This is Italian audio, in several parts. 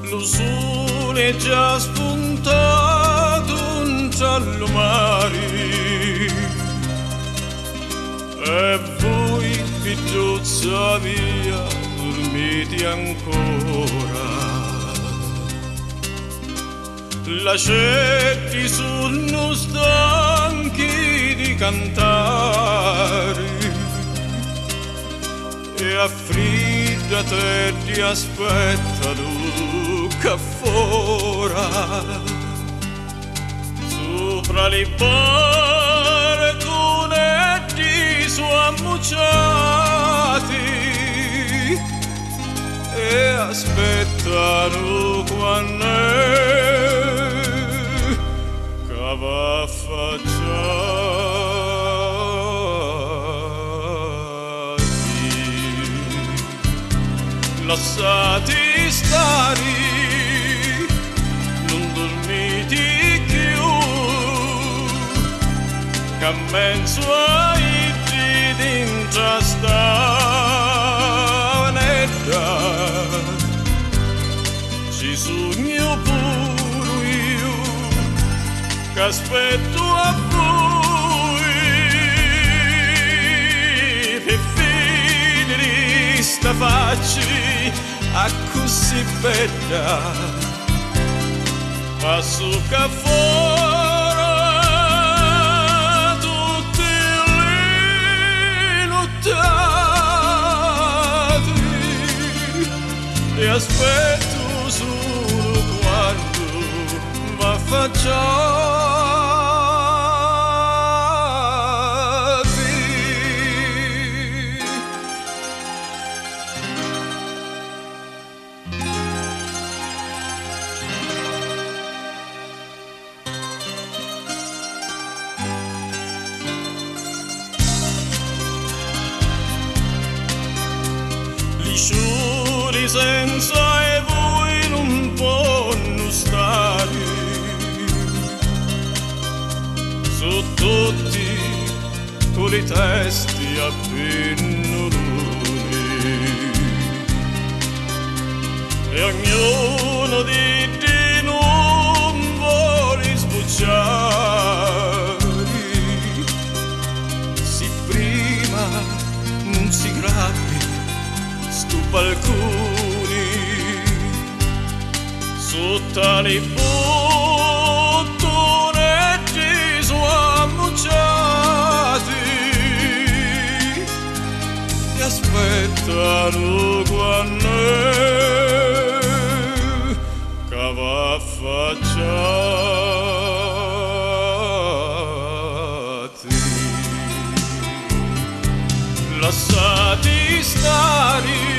Lo sole è già spuntato in giallo mare e voi, figliuzza mia, dormite ancora. Lascetti sono stanchi di cantare e affriddate ti aspettano che fora sopra le barconetti su ammucciati e aspettano quando che va affacciati. Lasciati stare, non dormite più, che mezzo ai dentro sta netta, ci sogno pure io, che aspetto a voi, per finire sta faccia a così bella, passo che fuori tutte le nottate e aspetto solo quando m'affacciate. Sciuri senza e voi non possono stare, su tutti con le testi a pennoloni e ognuno di te non vuole sbocciare, si prima non si grappi stu balconi sotto le bottonetti su ammucciati ti aspettano quando che va affacciati. Lasciati stare,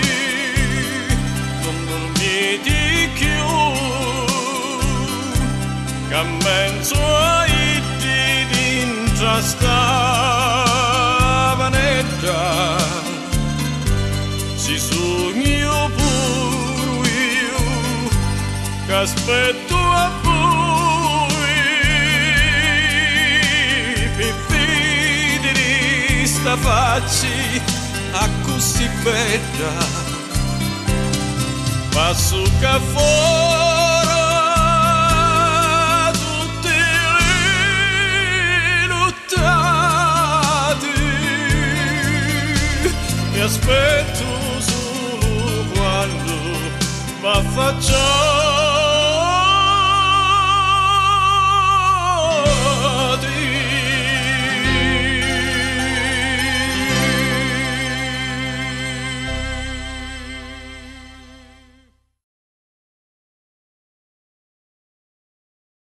che mezzo ai dentro sta vanetta, ci sogno pure io, che aspetto a voi, per vedere sta faccia a così bella, passo che fuori e aspetto solo quando m'affaccio.